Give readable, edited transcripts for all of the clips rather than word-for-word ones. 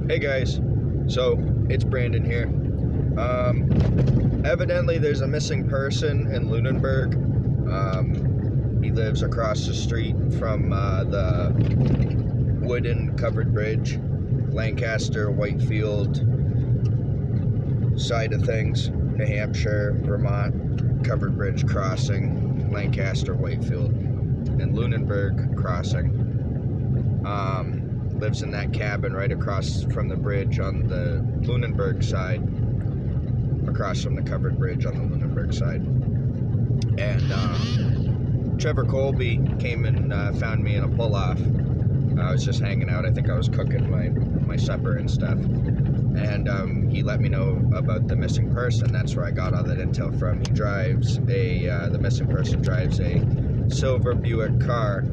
Hey guys, so it's Brandon here. Evidently, there's a missing person in Lunenburg. He lives across the street from the wooden covered bridge, Lancaster, Whitefield side of things, New Hampshire, Vermont, covered bridge crossing, Lancaster, Whitefield, and Lunenburg crossing. Lives in that cabin right across from the bridge on the Lunenburg side, across from the covered bridge on the Lunenburg side. And Trevor Colby came and found me in a pull-off. I was just hanging out. I think I was cooking my supper and stuff. And he let me know about the missing person. That's where I got all that intel from. He drives the missing person drives a silver Buick car.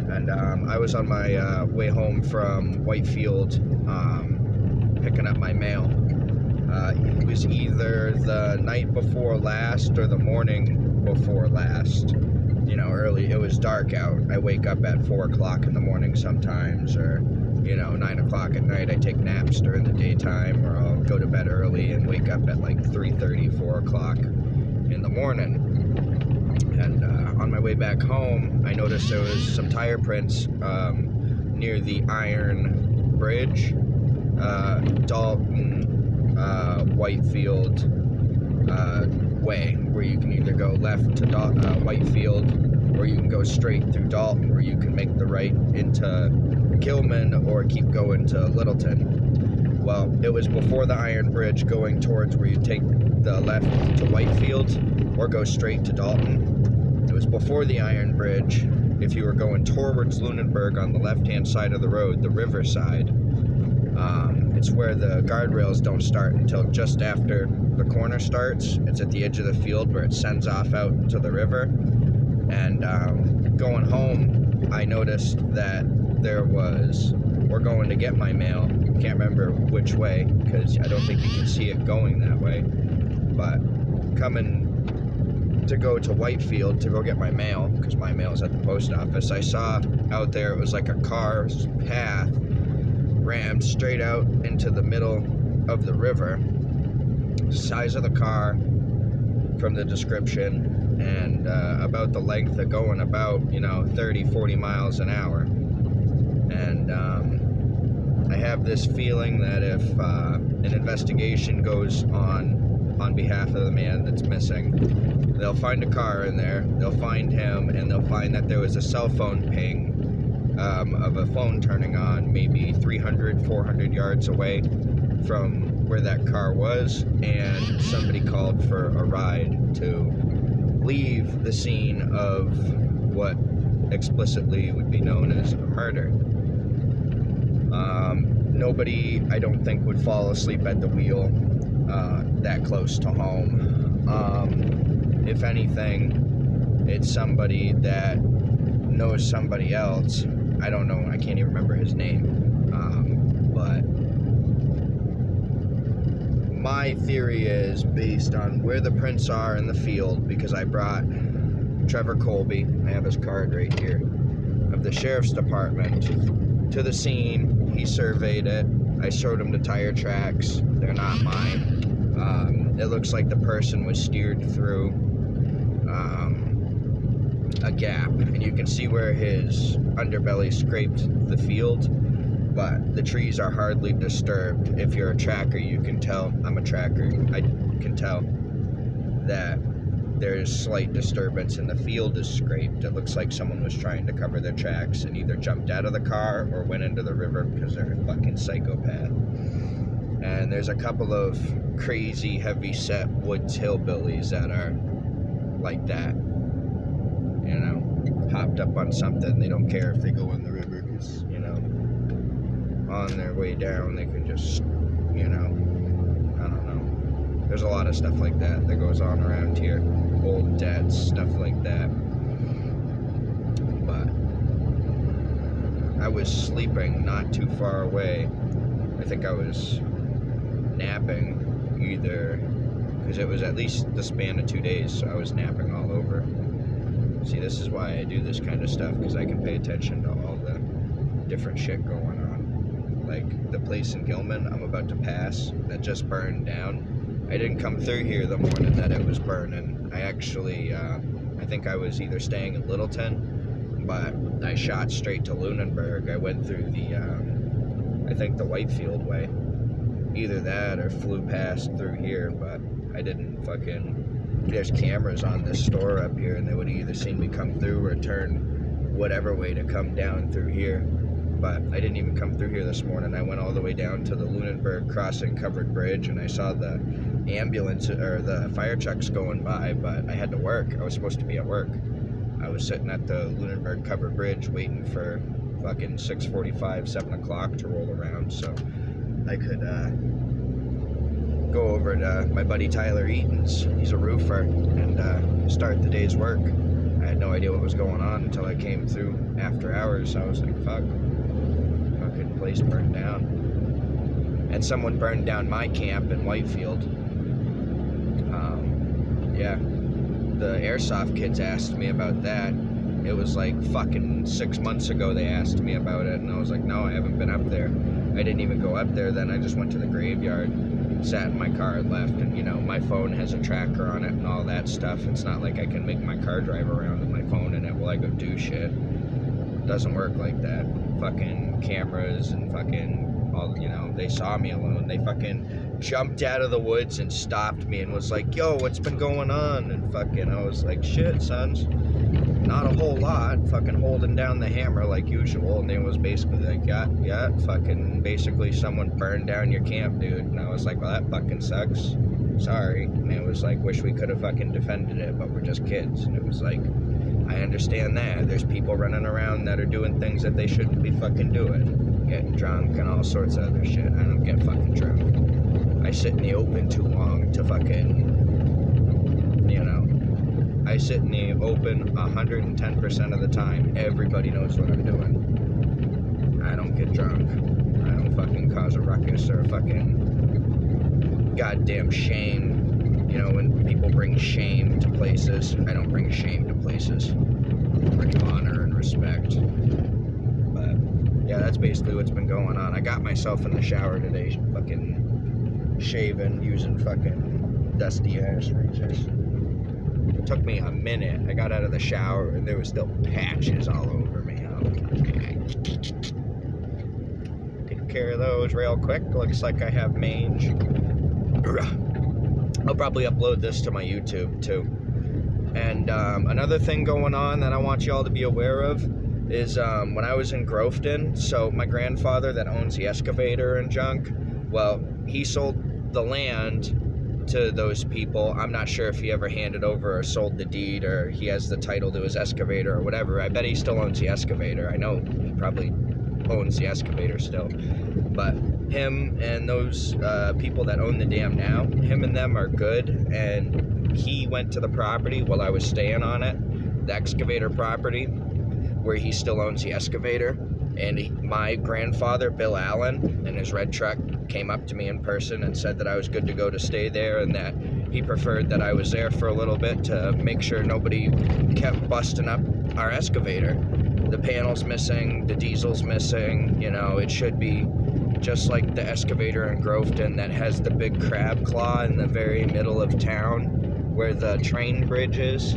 And I was on my way home from Whitefield picking up my mail. It was either the night before last or the morning before last. You know, early. It was dark out. I wake up at 4 o'clock in the morning sometimes, or 9 o'clock at night. I take naps during the daytime, or I'll go to bed early and wake up at like 3:30, 4 o'clock in the morning. And on my way back home, I noticed there was some tire prints near the Iron Bridge, Dalton, Whitefield way, where you can either go left to Whitefield, or you can go straight through Dalton, where you can make the right into Gilman or keep going to Littleton. Well, it was before the Iron Bridge, going towards where you take the left to Whitefield or go straight to Dalton. It was before the Iron Bridge. If you were going towards Lunenburg on the left-hand side of the road, the river side, it's where the guardrails don't start until just after the corner starts. It's at the edge of the field where it sends off out to the river. And going home, I noticed that we're going to get my mail. Can't remember which way, because I don't think you can see it going that way. But coming to go to Whitefield to go get my mail, because my mail is at the post office, I saw out there it was like a car's path rammed straight out into the middle of the river. Size of the car from the description, and about the length of going about 30-40 miles an hour. And I have this feeling that if an investigation goes on behalf of the man that's missing, they'll find a car in there, they'll find him, and they'll find that there was a cell phone ping of a phone turning on maybe 300-400 yards away from where that car was, and somebody called for a ride to leave the scene of what explicitly would be known as a murder. Nobody, I don't think, would fall asleep at the wheel that close to home. If anything, it's somebody that knows somebody else. I don't know, I can't even remember his name. But my theory is based on where the prints are in the field, because I brought Trevor Colby, I have his card right here, of the Sheriff's Department, to the scene. He surveyed it. I showed him the tire tracks. They're not mine. It looks like the person was steered through a gap, and you can see where his underbelly scraped the field, but the trees are hardly disturbed. If you're a tracker, you can tell. I'm a tracker. I can tell that there's slight disturbance and the field is scraped. It looks like someone was trying to cover their tracks and either jumped out of the car or went into the river, because they're a fucking psychopath. And there's a couple of crazy heavy-set woods hillbillies that are like that. Hopped up on something. They don't care if they go in the river, because, on their way down, they can just, I don't know. There's a lot of stuff like that goes on around here. Old debts, stuff like that. But I was sleeping not too far away. I think I was napping either, because it was at least the span of 2 days, so I was napping all over. See, this is why I do this kind of stuff, because I can pay attention to all the different shit going on. like the place in Gilman I'm about to pass that just burned down. I didn't come through here the morning that it was burning. I actually, I think I was either staying in Littleton, but I shot straight to Lunenburg. I went through the, I think the Whitefield way. Either that or flew past through here, but I didn't fucking... There's cameras on this store up here, and they would have either seen me come through or turn whatever way to come down through here. But I didn't even come through here this morning. I went all the way down to the Lunenburg crossing covered bridge, and I saw the ambulance or the fire trucks going by, but I had to work. I was supposed to be at work. I was sitting at the Lunenburg covered bridge waiting for fucking 6:45, 7 o'clock to roll around so I could go over to my buddy Tyler Eaton's. He's a roofer, and start the day's work. I had no idea what was going on until I came through after hours. I was like, fuck, fucking place burned down. And someone burned down my camp in Whitefield. Yeah, the airsoft kids asked me about that. It was like fucking 6 months ago they asked me about it, and I was like, no, I haven't been up there. I didn't even go up there then. I just went to the graveyard, sat in my car and left, and you know, my phone has a tracker on it and all that stuff. It's not like I can make my car drive around with my phone in it while I go do shit. It doesn't work like that. Fucking cameras and fucking all, you know, they saw me alone. They fucking jumped out of the woods and stopped me and was like, yo, what's been going on? And fucking, I was like, shit, sons. Not a whole lot, fucking holding down the hammer like usual, and they was basically like, yeah, fucking basically someone burned down your camp, dude. And I was like, well, that fucking sucks. Sorry. And it was like, wish we could have fucking defended it, but we're just kids. And it was like, I understand that. There's people running around that are doing things that they shouldn't be fucking doing. Getting drunk and all sorts of other shit. I don't get fucking drunk. I sit in the open too long to fucking, you know. I sit in the open 110% of the time. Everybody knows what I'm doing. I don't get drunk. I don't fucking cause a ruckus or a fucking goddamn shame. You know, when people bring shame to places, I don't bring shame to places. I bring honor and respect. But, yeah, that's basically what's been going on. I got myself in the shower today, fucking shaving, using fucking dusty ass razors. It took me a minute. I got out of the shower and there were still patches all over me. Take care of those real quick. Looks like I have mange. I'll probably upload this to my YouTube too. And another thing going on that I want y'all to be aware of is when I was in Groveton, so my grandfather that owns the excavator and junk, well, he sold the land to those people. I'm not sure if he ever handed over or sold the deed or he has the title to his excavator or whatever. I bet he still owns the excavator. I know he probably owns the excavator still. But him and those people that own the dam now, him and them are good. And he went to the property while I was staying on it, the excavator property, where he still owns the excavator. And my grandfather, Bill Allen, in his red truck, came up to me in person and said that I was good to go to stay there and that he preferred that I was there for a little bit to make sure nobody kept busting up our excavator. The panel's missing, the diesel's missing, you know, it should be just like the excavator in Groveton that has the big crab claw in the very middle of town where the train bridge is.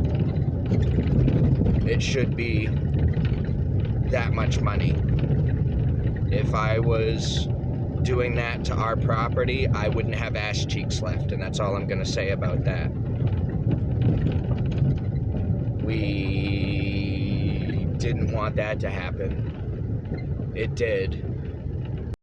It should be that much money. If I was doing that to our property, I wouldn't have ass cheeks left, and that's all I'm gonna say about that. We didn't want that to happen. It did.